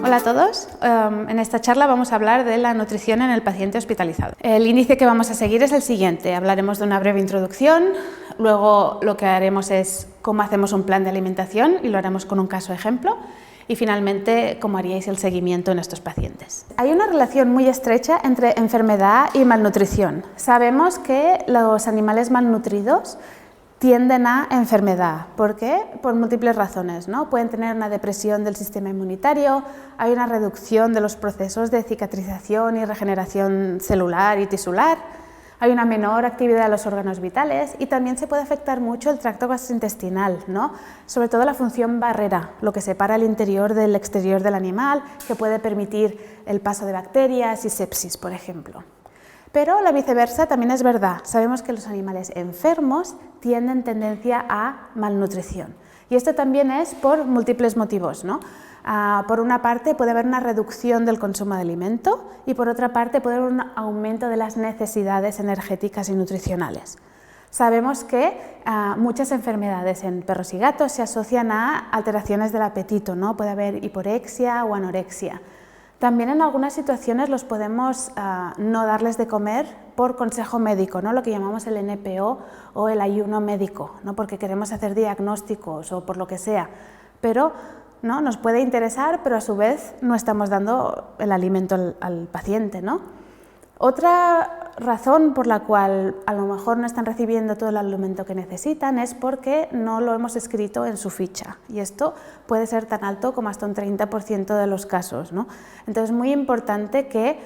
Hola a todos. En esta charla vamos a hablar de la nutrición en el paciente hospitalizado. El índice que vamos a seguir es el siguiente. Hablaremos de una breve introducción, luego lo que haremos es cómo hacemos un plan de alimentación y lo haremos con un caso ejemplo y finalmente cómo haríais el seguimiento en estos pacientes. Hay una relación muy estrecha entre enfermedad y malnutrición. Sabemos que los animales malnutridos tienden a enfermedad. ¿Por qué? Por múltiples razones, ¿no? Pueden tener una depresión del sistema inmunitario, hay una reducción de los procesos de cicatrización y regeneración celular y tisular, hay una menor actividad de los órganos vitales y también se puede afectar mucho el tracto gastrointestinal, ¿no? Sobre todo la función barrera, lo que separa el interior del exterior del animal, que puede permitir el paso de bacterias y sepsis, por ejemplo. Pero la viceversa también es verdad. Sabemos que los animales enfermos tienen tendencia a malnutrición. Y esto también es por múltiples motivos, ¿no? Por una parte puede haber una reducción del consumo de alimento y por otra parte puede haber un aumento de las necesidades energéticas y nutricionales. Sabemos que muchas enfermedades en perros y gatos se asocian a alteraciones del apetito, ¿no? Puede haber hiporexia o anorexia. También en algunas situaciones los podemos no darles de comer por consejo médico, ¿no? Lo que llamamos el NPO o el ayuno médico, ¿no? Porque queremos hacer diagnósticos o por lo que sea, pero ¿no? Nos puede interesar, pero a su vez no estamos dando el alimento al paciente, ¿no? Otra razón por la cual a lo mejor no están recibiendo todo el alimento que necesitan es porque no lo hemos escrito en su ficha y esto puede ser tan alto como hasta un 30% de los casos, ¿no? Entonces es muy importante que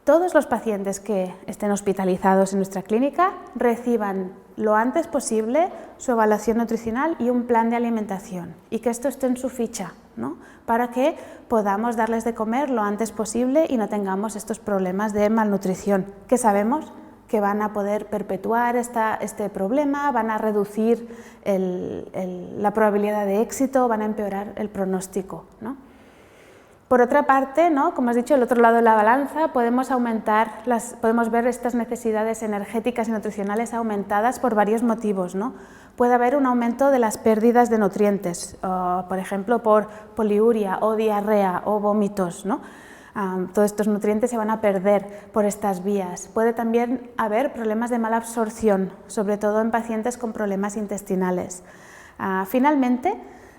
todos los pacientes que estén hospitalizados en nuestra clínica reciban lo antes posible su evaluación nutricional y un plan de alimentación y que esto esté en su ficha, ¿no? Para que podamos darles de comer lo antes posible y no tengamos estos problemas de malnutrición, que sabemos que van a poder perpetuar este problema, van a reducir la probabilidad de éxito, van a empeorar el pronóstico, ¿no? Por otra parte, ¿no? Como has dicho, el otro lado de la balanza, podemos ver estas necesidades energéticas y nutricionales aumentadas por varios motivos, ¿no? Puede haber un aumento de las pérdidas de nutrientes, por ejemplo, por poliuria o diarrea o vómitos, ¿no? Todos estos nutrientes se van a perder por estas vías. Puede también haber problemas de mala absorción, sobre todo en pacientes con problemas intestinales. Finalmente,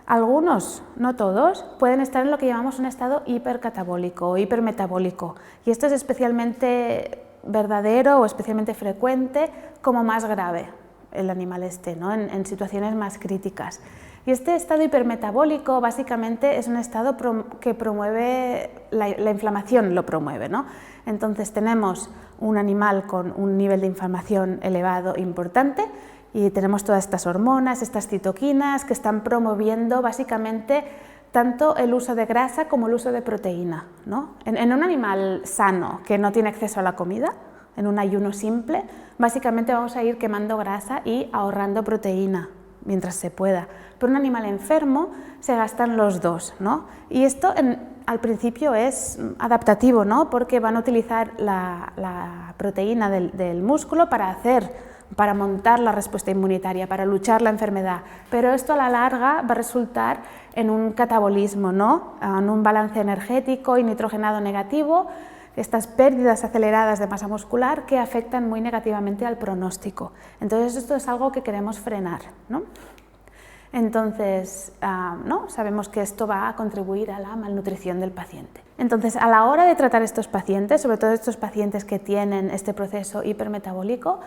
algunos, no todos, pueden estar en lo que llamamos un estado hipercatabólico o hipermetabólico y esto es especialmente verdadero o especialmente frecuente como más grave el animal esté, ¿no? en situaciones más críticas. Y este estado hipermetabólico básicamente es un estado que promueve, la inflamación lo promueve, ¿no? Entonces tenemos un animal con un nivel de inflamación elevado importante y tenemos todas estas hormonas, estas citoquinas que están promoviendo básicamente tanto el uso de grasa como el uso de proteína, ¿no? En un animal sano que no tiene acceso a la comida, en un ayuno simple, básicamente vamos a ir quemando grasa y ahorrando proteína mientras se pueda. Pero un animal enfermo se gastan los dos, ¿no? Y esto al principio es adaptativo, ¿no? Porque van a utilizar la proteína del músculo para montar la respuesta inmunitaria, para luchar la enfermedad, pero esto a la larga va a resultar en un catabolismo, ¿no? En un balance energético y nitrogenado negativo, estas pérdidas aceleradas de masa muscular que afectan muy negativamente al pronóstico. Entonces esto es algo que queremos frenar, ¿no? Entonces, ¿no? Sabemos que esto va a contribuir a la malnutrición del paciente. Entonces, a la hora de tratar estos pacientes, sobre todo estos pacientes que tienen este proceso hipermetabólico,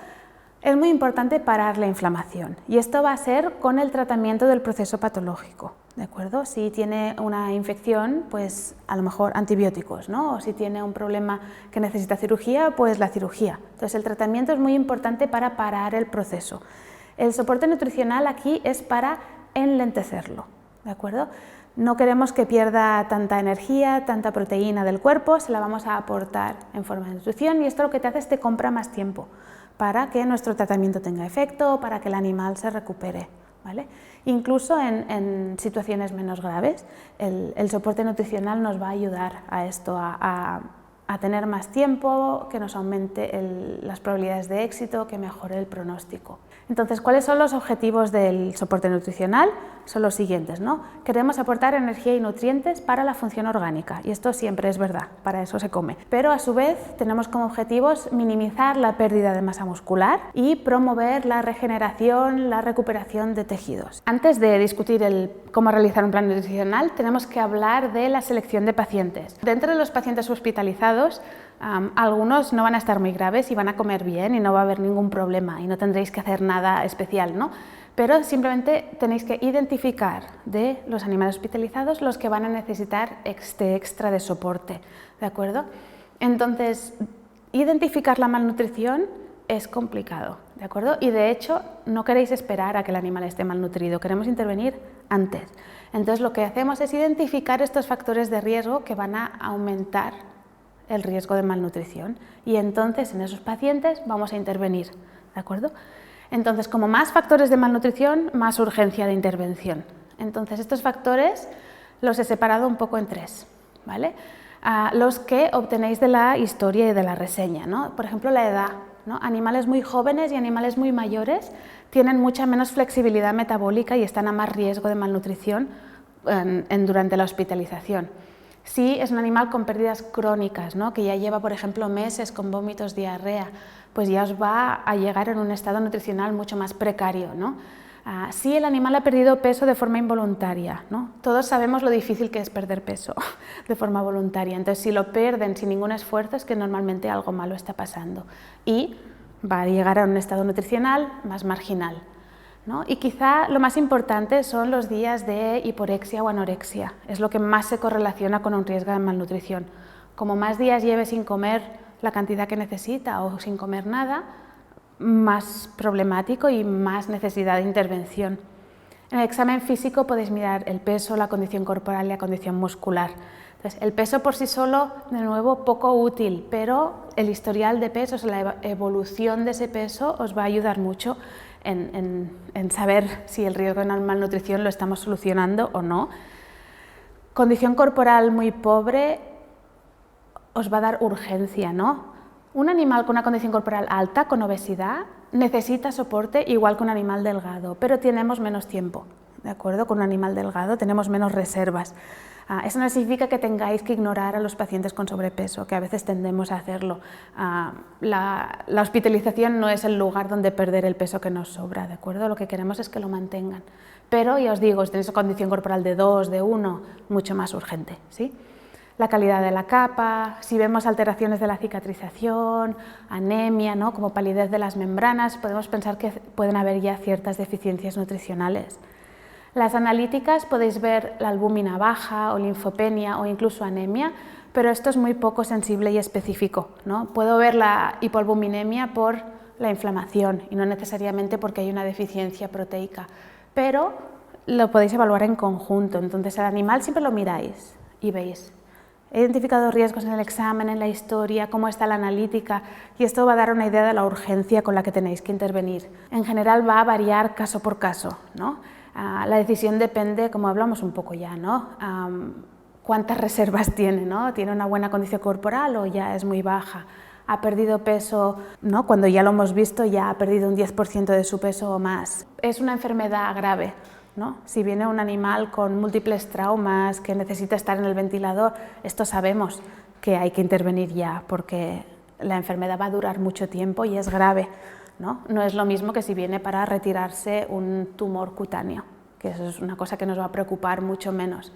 es muy importante parar la inflamación y esto va a ser con el tratamiento del proceso patológico, ¿de acuerdo? Si tiene una infección, pues a lo mejor antibióticos, ¿no? O si tiene un problema que necesita cirugía, pues la cirugía. Entonces el tratamiento es muy importante para parar el proceso. El soporte nutricional aquí es para enlentecerlo, ¿de acuerdo? No queremos que pierda tanta energía, tanta proteína del cuerpo, se la vamos a aportar en forma de nutrición y esto lo que te hace es te compra más tiempo para que nuestro tratamiento tenga efecto, para que el animal se recupere, ¿vale? Incluso en situaciones menos graves, el soporte nutricional nos va a ayudar a esto, a a tener más tiempo, que nos aumente las probabilidades de éxito, que mejore el pronóstico. Entonces, ¿cuáles son los objetivos del soporte nutricional? Son los siguientes, ¿no? Queremos aportar energía y nutrientes para la función orgánica, y esto siempre es verdad, para eso se come. Pero a su vez tenemos como objetivos minimizar la pérdida de masa muscular y promover la regeneración, la recuperación de tejidos. Antes de discutir cómo realizar un plan nutricional, tenemos que hablar de la selección de pacientes. Dentro de los pacientes hospitalizados, algunos no van a estar muy graves y van a comer bien y no va a haber ningún problema y no tendréis que hacer nada especial, ¿no? Pero simplemente tenéis que identificar de los animales hospitalizados los que van a necesitar este extra de soporte, ¿de acuerdo? Entonces, identificar la malnutrición es complicado, ¿de acuerdo? Y de hecho, no queréis esperar a que el animal esté malnutrido, queremos intervenir antes. Entonces, lo que hacemos es identificar estos factores de riesgo que van a aumentar el riesgo de malnutrición y entonces en esos pacientes vamos a intervenir, ¿de acuerdo? Entonces, como más factores de malnutrición, más urgencia de intervención. Entonces, estos factores los he separado un poco en tres, ¿vale? Los que obtenéis de la historia y de la reseña, ¿no? Por ejemplo, la edad, ¿no? Animales muy jóvenes y animales muy mayores tienen mucha menos flexibilidad metabólica y están a más riesgo de malnutrición durante la hospitalización. Si es un animal con pérdidas crónicas, ¿no? Que ya lleva, por ejemplo, meses con vómitos, diarrea, pues ya os va a llegar en un estado nutricional mucho más precario, ¿no? Si el animal ha perdido peso de forma involuntaria, ¿no? Todos sabemos lo difícil que es perder peso de forma voluntaria, entonces si lo pierden sin ningún esfuerzo es que normalmente algo malo está pasando y va a llegar a un estado nutricional más marginal, ¿no? Y quizá lo más importante son los días de hiporexia o anorexia, es lo que más se correlaciona con un riesgo de malnutrición. Como más días lleve sin comer la cantidad que necesita o sin comer nada, más problemático y más necesidad de intervención. En el examen físico podéis mirar el peso, la condición corporal y la condición muscular. Entonces, el peso por sí solo, de nuevo, poco útil, pero el historial de peso, o sea, la evolución de ese peso os va a ayudar mucho en saber si el riesgo de malnutrición lo estamos solucionando o no. Condición corporal muy pobre os va a dar urgencia, ¿no? Un animal con una condición corporal alta, con obesidad, necesita soporte igual que un animal delgado, pero tenemos menos tiempo, ¿de acuerdo? Con un animal delgado tenemos menos reservas. Eso no significa que tengáis que ignorar a los pacientes con sobrepeso, que a veces tendemos a hacerlo. La hospitalización no es el lugar donde perder el peso que nos sobra, ¿de acuerdo? Lo que queremos es que lo mantengan. Pero, ya os digo, si tenéis una condición corporal de 2, de 1, mucho más urgente, ¿sí? La calidad de la capa, si vemos alteraciones de la cicatrización, anemia, ¿no? Como palidez de las membranas, podemos pensar que pueden haber ya ciertas deficiencias nutricionales. Las analíticas podéis ver la albúmina baja o linfopenia o incluso anemia, pero esto es muy poco sensible y específico, ¿no? Puedo ver la hipoalbuminemia por la inflamación y no necesariamente porque hay una deficiencia proteica, pero lo podéis evaluar en conjunto. Entonces, al animal siempre lo miráis y veis. He identificado riesgos en el examen, en la historia, cómo está la analítica y esto va a dar una idea de la urgencia con la que tenéis que intervenir. En general va a variar caso por caso, ¿no? La decisión depende, como hablamos un poco ya, ¿no? ¿Cuántas reservas tiene, ¿no? ¿Tiene una buena condición corporal o ya es muy baja? ¿Ha perdido peso, ¿no? Cuando ya lo hemos visto, ya ha perdido un 10% de su peso o más? ¿Es una enfermedad grave? ¿No? Si viene un animal con múltiples traumas que necesita estar en el ventilador, esto sabemos que hay que intervenir ya porque la enfermedad va a durar mucho tiempo y es grave, ¿no? No es lo mismo que si viene para retirarse un tumor cutáneo, que eso es una cosa que nos va a preocupar mucho menos.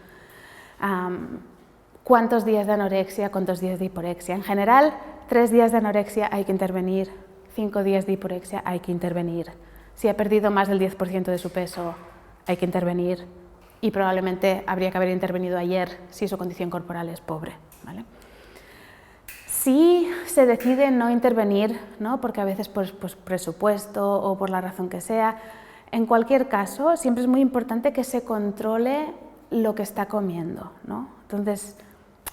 ¿Cuántos días de anorexia, cuántos días de hiporexia? En general, 3 días de anorexia hay que intervenir, 5 días de hiporexia hay que intervenir. Si ha perdido más del 10% de su peso, hay que intervenir y probablemente habría que haber intervenido ayer si su condición corporal es pobre, ¿vale? Si se decide no intervenir, ¿no? Porque a veces pues presupuesto o por la razón que sea, en cualquier caso siempre es muy importante que se controle lo que está comiendo, ¿no? Entonces,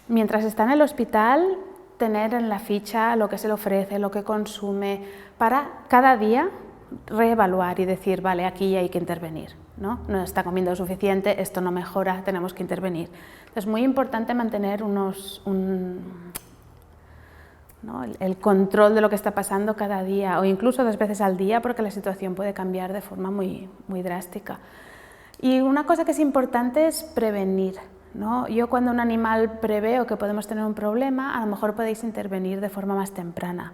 mientras está en el hospital, tener en la ficha lo que se le ofrece, lo que consume, para cada día reevaluar y decir, vale, aquí hay que intervenir, ¿no? No está comiendo lo suficiente, esto no mejora, tenemos que intervenir. Es muy importante mantener ¿no? El control de lo que está pasando cada día o incluso 2 veces al día, porque la situación puede cambiar de forma muy drástica. Y una cosa que es importante es prevenir, ¿no? Yo cuando un animal preveo que podemos tener un problema, a lo mejor podéis intervenir de forma más temprana.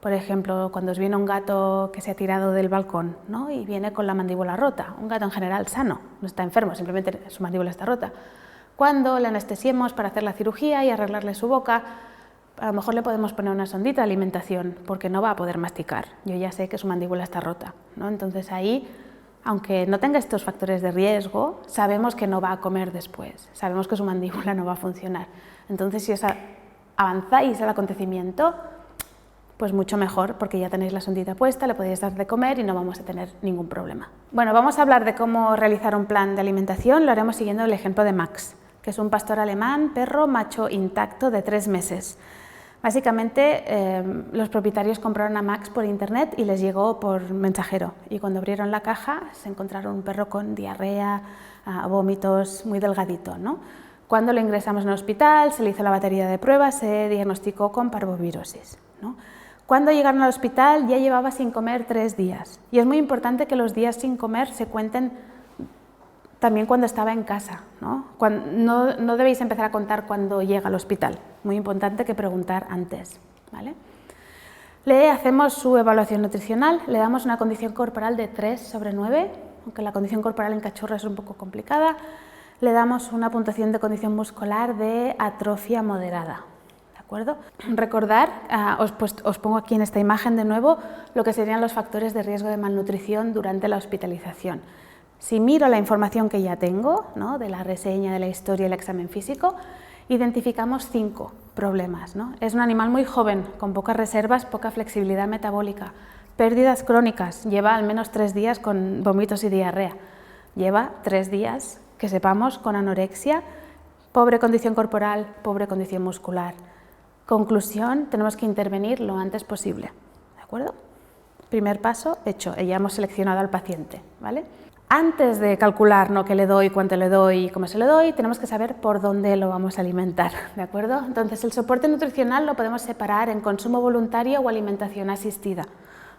Por ejemplo, cuando os viene un gato que se ha tirado del balcón, ¿no? Y viene con la mandíbula rota, un gato en general sano, no está enfermo, simplemente su mandíbula está rota. Cuando le anestesiemos para hacer la cirugía y arreglarle su boca, a lo mejor le podemos poner una sondita de alimentación porque no va a poder masticar. Yo ya sé que su mandíbula está rota, ¿no? Entonces ahí, aunque no tenga estos factores de riesgo, sabemos que no va a comer después, sabemos que su mandíbula no va a funcionar. Entonces si os avanzáis al acontecimiento, pues mucho mejor, porque ya tenéis la sondita puesta, le podéis dar de comer y no vamos a tener ningún problema. Bueno, vamos a hablar de cómo realizar un plan de alimentación, lo haremos siguiendo el ejemplo de Max, que es un pastor alemán, perro macho intacto de 3 meses. Básicamente, los propietarios compraron a Max por internet y les llegó por mensajero. Y cuando abrieron la caja, se encontraron un perro con diarrea, vómitos, muy delgadito, ¿no? Cuando lo ingresamos en el hospital, se le hizo la batería de pruebas, se diagnosticó con parvovirosis, ¿no? Cuando llegaron al hospital ya llevaba sin comer 3 días. Y es muy importante que los días sin comer se cuenten también cuando estaba en casa, ¿no? No debéis empezar a contar cuando llega al hospital. Muy importante que preguntar antes, ¿vale? Le hacemos su evaluación nutricional, le damos una condición corporal de 3/9, aunque la condición corporal en cachorro es un poco complicada. Le damos una puntuación de condición muscular de atrofia moderada. ¿De acuerdo? Recordar, os pongo aquí en esta imagen de nuevo lo que serían los factores de riesgo de malnutrición durante la hospitalización. Si miro la información que ya tengo, ¿no? De la reseña, de la historia y el examen físico, identificamos 5 problemas, ¿no? Es un animal muy joven, con pocas reservas, poca flexibilidad metabólica, pérdidas crónicas, lleva al menos 3 días con vómitos y diarrea, lleva 3 días, que sepamos, con anorexia, pobre condición corporal, pobre condición muscular. Conclusión, tenemos que intervenir lo antes posible, ¿de acuerdo? Primer paso hecho, ya hemos seleccionado al paciente, ¿vale? Antes de calcular, ¿no?, qué le doy, cuánto le doy y cómo se le doy, tenemos que saber por dónde lo vamos a alimentar, ¿de acuerdo? Entonces, el soporte nutricional lo podemos separar en consumo voluntario o alimentación asistida,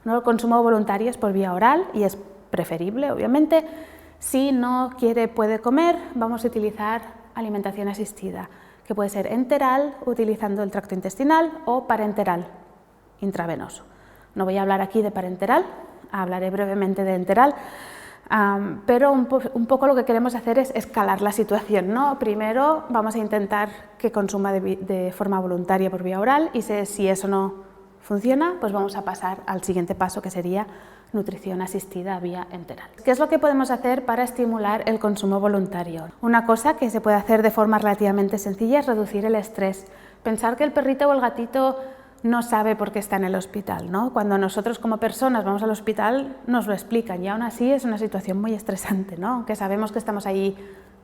¿no? El consumo voluntario es por vía oral y es preferible, obviamente. Si no puede comer, vamos a utilizar alimentación asistida, que puede ser enteral, utilizando el tracto intestinal, o parenteral, intravenoso. No voy a hablar aquí de parenteral, hablaré brevemente de enteral, pero un poco lo que queremos hacer es escalar la situación, ¿no? Primero vamos a intentar que consuma de forma voluntaria por vía oral y si eso no funciona, pues vamos a pasar al siguiente paso, que sería nutrición asistida vía enteral. ¿Qué es lo que podemos hacer para estimular el consumo voluntario? Una cosa que se puede hacer de forma relativamente sencilla es reducir el estrés. Pensar que el perrito o el gatito no sabe por qué está en el hospital, ¿no? Cuando nosotros como personas vamos al hospital nos lo explican y aún así es una situación muy estresante, ¿no? Aunque sabemos que estamos ahí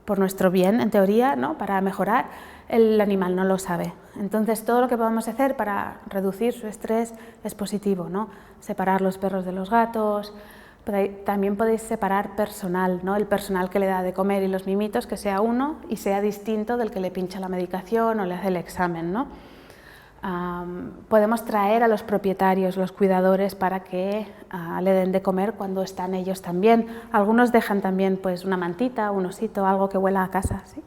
por nuestro bien, en teoría, ¿no?, para mejorar, el animal no lo sabe. Entonces, todo lo que podamos hacer para reducir su estrés es positivo, ¿no? Separar los perros de los gatos, también podéis separar personal, ¿no? El personal que le da de comer y los mimitos, que sea uno y sea distinto del que le pincha la medicación o le hace el examen, ¿no? Podemos traer a los propietarios, los cuidadores, para que le den de comer cuando están ellos también. Algunos dejan también pues una mantita, un osito, algo que huela a casa, ¿sí?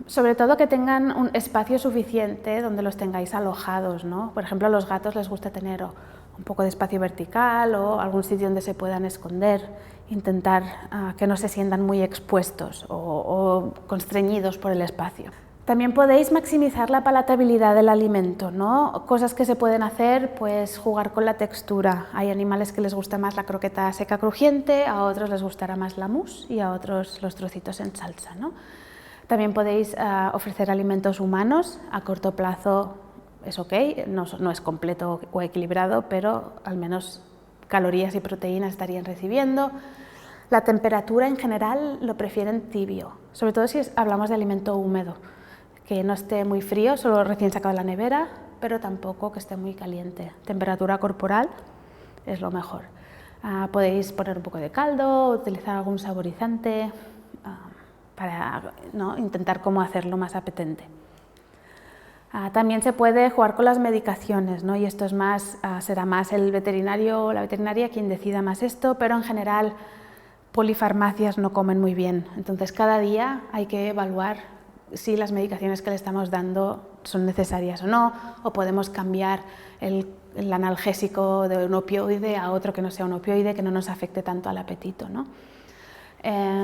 Sobre todo que tengan un espacio suficiente donde los tengáis alojados, ¿no? Por ejemplo, a los gatos les gusta tener un poco de espacio vertical o algún sitio donde se puedan esconder, intentar que no se sientan muy expuestos o constreñidos por el espacio. También podéis maximizar la palatabilidad del alimento, ¿no? Cosas que se pueden hacer, pues jugar con la textura. Hay animales que les gusta más la croqueta seca crujiente, a otros les gustará más la mousse y a otros los trocitos en salsa, ¿no? También podéis ofrecer alimentos humanos. A corto plazo es ok, no es completo o equilibrado, pero al menos calorías y proteínas estarían recibiendo. La temperatura en general lo prefieren tibio, sobre todo si hablamos de alimento húmedo, que no esté muy frío, solo recién sacado de la nevera, pero tampoco que esté muy caliente. Temperatura corporal es lo mejor. Podéis poner un poco de caldo, utilizar algún saborizante para intentar cómo hacerlo más apetente. También se puede jugar con las medicaciones, ¿no? Y esto es será más el veterinario o la veterinaria quien decida más esto, pero en general polifarmacias no comen muy bien. Entonces cada día hay que evaluar si las medicaciones que le estamos dando son necesarias o no, o podemos cambiar el analgésico de un opioide a otro que no sea un opioide, que no nos afecte tanto al apetito, ¿no?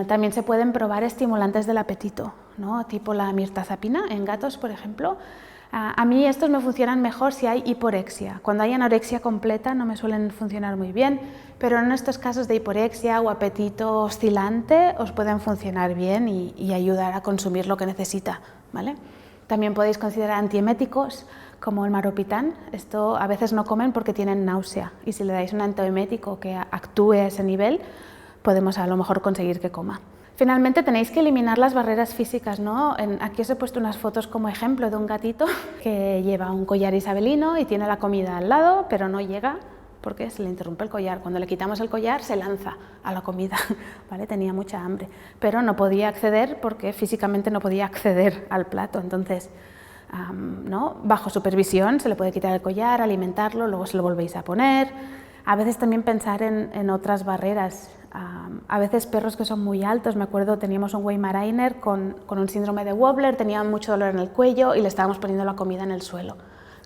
También se pueden probar estimulantes del apetito, ¿no? Tipo la mirtazapina en gatos, por ejemplo. A mí estos me funcionan mejor si hay hiporexia. Cuando hay anorexia completa no me suelen funcionar muy bien, pero en estos casos de hiporexia o apetito oscilante os pueden funcionar bien y ayudar a consumir lo que necesita, ¿vale? También podéis considerar antieméticos como el maropitán. Esto a veces no comen porque tienen náusea y si le dais un antiemético que actúe a ese nivel, podemos a lo mejor conseguir que coma. Finalmente tenéis que eliminar las barreras físicas, ¿no? Aquí os he puesto unas fotos como ejemplo de un gatito que lleva un collar isabelino y tiene la comida al lado, pero no llega porque se le interrumpe el collar. Cuando le quitamos el collar se lanza a la comida, ¿vale? Tenía mucha hambre, pero no podía acceder porque físicamente no podía acceder al plato. Entonces, ¿no? Bajo supervisión se le puede quitar el collar, alimentarlo, luego se lo volvéis a poner. A veces también pensar en otras barreras. A veces perros que son muy altos, me acuerdo teníamos un Weimaraner con un síndrome de Wobbler, tenía mucho dolor en el cuello y le estábamos poniendo la comida en el suelo.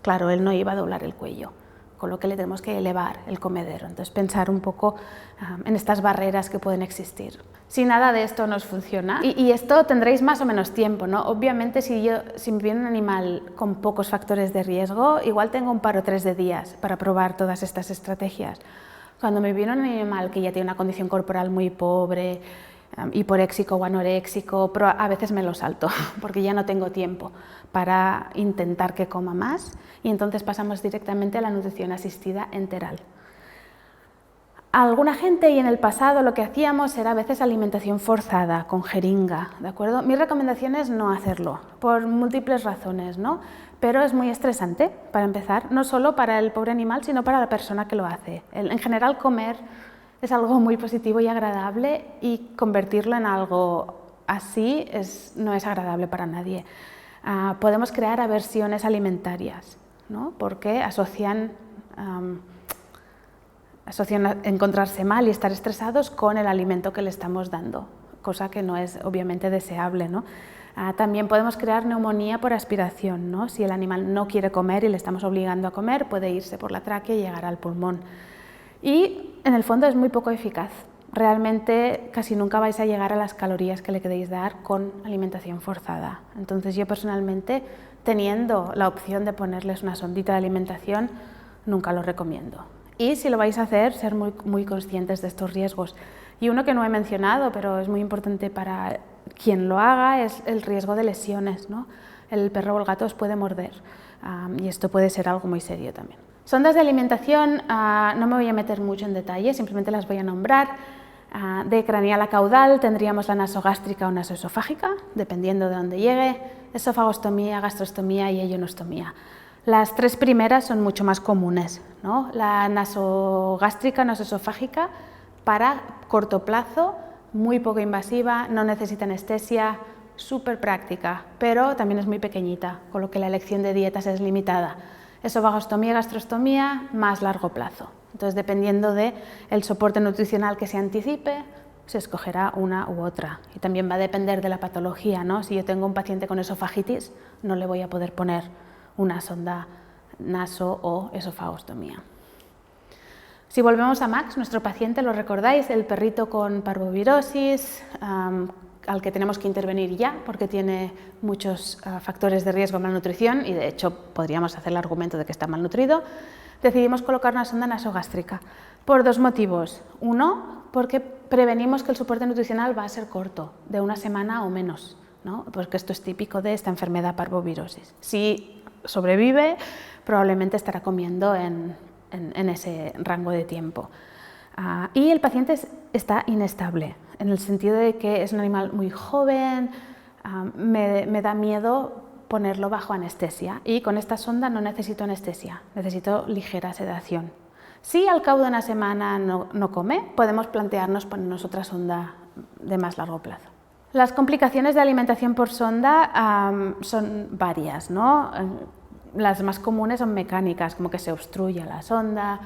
Claro, él no iba a doblar el cuello, con lo que le tenemos que elevar el comedero. Entonces pensar un poco en estas barreras que pueden existir. Si nada de esto nos funciona, y esto tendréis más o menos tiempo, ¿no? Obviamente si me viene un animal con pocos factores de riesgo, igual tengo un par o tres de días para probar todas estas estrategias. Cuando me viene un animal que ya tiene una condición corporal muy pobre, hiporéxico o anoréxico, pero a veces me lo salto porque ya no tengo tiempo para intentar que coma más y entonces pasamos directamente a la nutrición asistida enteral. Alguna gente, y en el pasado lo que hacíamos era a veces alimentación forzada, con jeringa, ¿de acuerdo? Mi recomendación es no hacerlo, por múltiples razones, ¿no? Pero es muy estresante, para empezar, no solo para el pobre animal, sino para la persona que lo hace. En general, comer es algo muy positivo y agradable y convertirlo en algo así no es agradable para nadie. Podemos crear aversiones alimentarias, ¿no? Porque asocian encontrarse mal y estar estresados con el alimento que le estamos dando, cosa que no es obviamente deseable, ¿no? También podemos crear neumonía por aspiración, ¿no? Si el animal no quiere comer y le estamos obligando a comer, puede irse por la tráquea y llegar al pulmón. Y en el fondo es muy poco eficaz. Realmente casi nunca vais a llegar a las calorías que le queréis dar con alimentación forzada. Entonces yo personalmente, teniendo la opción de ponerles una sondita de alimentación, nunca lo recomiendo. Y si lo vais a hacer, ser muy conscientes de estos riesgos. Y uno que no he mencionado, pero es muy importante para quien lo haga, es el riesgo de lesiones, ¿no? El perro o el gato os puede morder y esto puede ser algo muy serio también. Sondas de alimentación, no me voy a meter mucho en detalle, simplemente las voy a nombrar. De craneal a caudal tendríamos la nasogástrica o nasoesofágica, dependiendo de dónde llegue, esofagostomía, gastrostomía y eionostomía. Las tres primeras son mucho más comunes, ¿no? La nasogástrica, nasoesofágica, para corto plazo, muy poco invasiva, no necesita anestesia, súper práctica, pero también es muy pequeñita, con lo que la elección de dietas es limitada. Esofagostomía, gastrostomía, más largo plazo. Entonces, dependiendo del soporte nutricional que se anticipe, se escogerá una u otra. Y también va a depender de la patología, ¿no? Si yo tengo un paciente con esofagitis, no le voy a poder poner una sonda naso o esofagostomía. Si volvemos a Max, nuestro paciente, lo recordáis, el perrito con parvovirosis, al que tenemos que intervenir ya porque tiene muchos factores de riesgo de malnutrición y de hecho podríamos hacer el argumento de que está malnutrido, decidimos colocar una sonda nasogástrica por dos motivos. Uno, porque prevenimos que el soporte nutricional va a ser corto, de una semana o menos, ¿no? Porque esto es típico de esta enfermedad parvovirosis. Si sobrevive, probablemente estará comiendo en ese rango de tiempo. Y el paciente está inestable, en el sentido de que es un animal muy joven, me da miedo ponerlo bajo anestesia y con esta sonda no necesito anestesia, necesito ligera sedación. Si al cabo de una semana no come, podemos plantearnos ponernos otra sonda de más largo plazo. Las complicaciones de alimentación por sonda son varias, ¿no? las más comunes son mecánicas, como que se obstruya la sonda,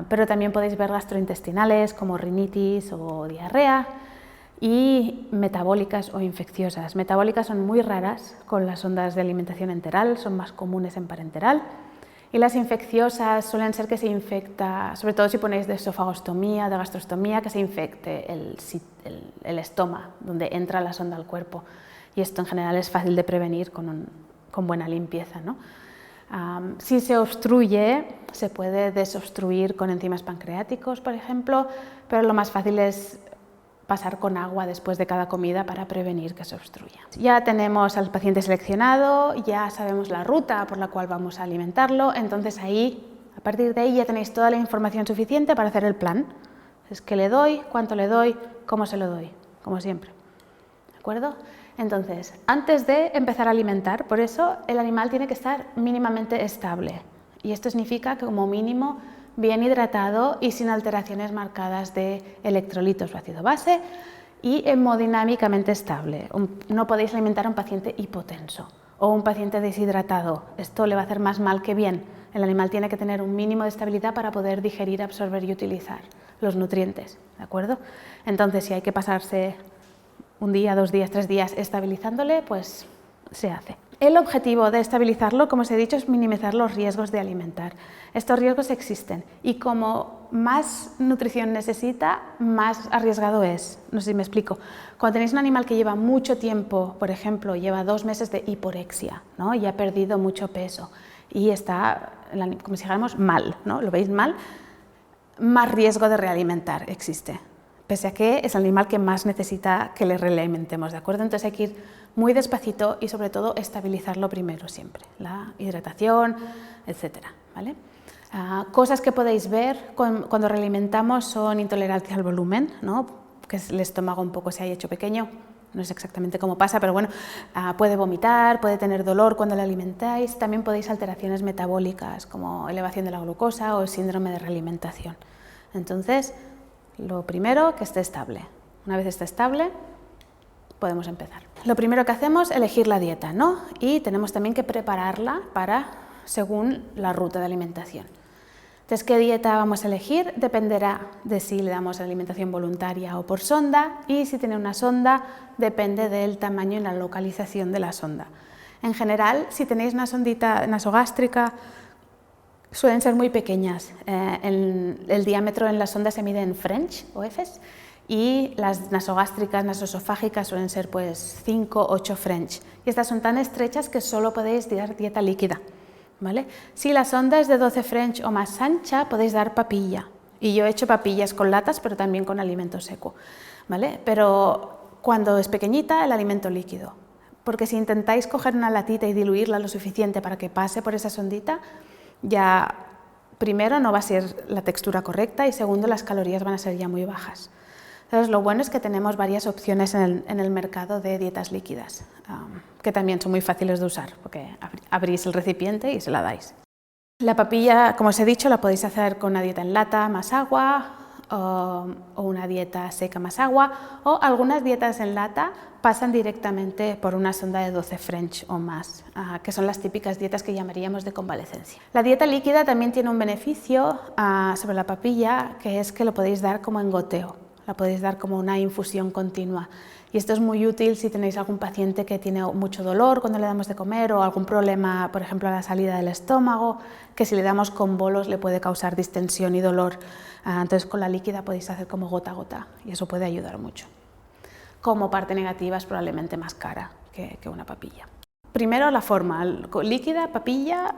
pero también podéis ver gastrointestinales como rinitis o diarrea, y metabólicas o infecciosas. Metabólicas son muy raras con las sondas de alimentación enteral, son más comunes en parenteral. Y las infecciosas suelen ser que se infecta, sobre todo si ponéis de esofagostomía, de gastrostomía, que se infecte el estómago, donde entra la sonda al cuerpo. Y esto en general es fácil de prevenir con buena limpieza, ¿no? Si se obstruye, se puede desobstruir con enzimas pancreáticos, por ejemplo, pero lo más fácil es pasar con agua después de cada comida para prevenir que se obstruya. Ya tenemos al paciente seleccionado, ya sabemos la ruta por la cual vamos a alimentarlo, entonces a partir de ahí ya tenéis toda la información suficiente para hacer el plan. Es qué le doy, cuánto le doy, cómo se lo doy, como siempre. ¿De acuerdo? Entonces, antes de empezar a alimentar, por eso el animal tiene que estar mínimamente estable. Y esto significa que como mínimo bien hidratado y sin alteraciones marcadas de electrolitos o ácido base y hemodinámicamente estable. No podéis alimentar a un paciente hipotenso o un paciente deshidratado. Esto le va a hacer más mal que bien. El animal tiene que tener un mínimo de estabilidad para poder digerir, absorber y utilizar los nutrientes. ¿De acuerdo? Entonces, si hay que pasarse un día, 2 días, 3 días estabilizándole, pues se hace. El objetivo de estabilizarlo, como os he dicho, es minimizar los riesgos de alimentar. Estos riesgos existen y como más nutrición necesita, más arriesgado es. No sé si me explico. Cuando tenéis un animal que lleva mucho tiempo, por ejemplo, lleva 2 meses de hiporexia, ¿no? Y ha perdido mucho peso y está, como si dijéramos, mal, ¿no? ¿Lo veis mal? Más riesgo de realimentar existe, pese a que es el animal que más necesita que le realimentemos, ¿de acuerdo? Entonces hay que ir muy despacito y sobre todo estabilizarlo primero siempre, la hidratación, etcétera, ¿vale? Cosas que podéis ver cuando realimentamos son intolerancia al volumen, ¿no? Que el estómago un poco se haya hecho pequeño, no sé exactamente cómo pasa, pero bueno, puede vomitar, puede tener dolor cuando le alimentáis, también podéis alteraciones metabólicas como elevación de la glucosa o síndrome de realimentación. Entonces, lo primero, que esté estable. Una vez esté estable, podemos empezar. Lo primero que hacemos es elegir la dieta, ¿no? Y tenemos también que prepararla según la ruta de alimentación. Entonces, ¿qué dieta vamos a elegir? Dependerá de si le damos alimentación voluntaria o por sonda, y si tiene una sonda, depende del tamaño y la localización de la sonda. En general, si tenéis una sondita nasogástrica, suelen ser muy pequeñas. El diámetro en la sonda se mide en French o Fs, y las nasogástricas, nasoesofágicas suelen ser pues 5 o 8 French. Y estas son tan estrechas que solo podéis dar dieta líquida, ¿vale? Si la sonda es de 12 French o más ancha, podéis dar papilla. Y yo he hecho papillas con latas, pero también con alimento seco, ¿vale? Pero cuando es pequeñita, el alimento líquido. Porque si intentáis coger una latita y diluirla lo suficiente para que pase por esa sondita, ya primero no va a ser la textura correcta y segundo las calorías van a ser ya muy bajas. Entonces lo bueno es que tenemos varias opciones en el mercado de dietas líquidas, que también son muy fáciles de usar, porque abrís el recipiente y se la dais. La papilla, como os he dicho, la podéis hacer con una dieta en lata más agua o una dieta seca más agua, o algunas dietas en lata pasan directamente por una sonda de 12 French o más, que son las típicas dietas que llamaríamos de convalecencia. La dieta líquida también tiene un beneficio sobre la papilla, que es que lo podéis dar como en goteo, la podéis dar como una infusión continua. Y esto es muy útil si tenéis algún paciente que tiene mucho dolor cuando le damos de comer o algún problema, por ejemplo, a la salida del estómago, que si le damos con bolos le puede causar distensión y dolor. Entonces con la líquida podéis hacer como gota a gota y eso puede ayudar mucho. Como parte negativa es probablemente más cara que una papilla. Primero la forma, líquida, papilla,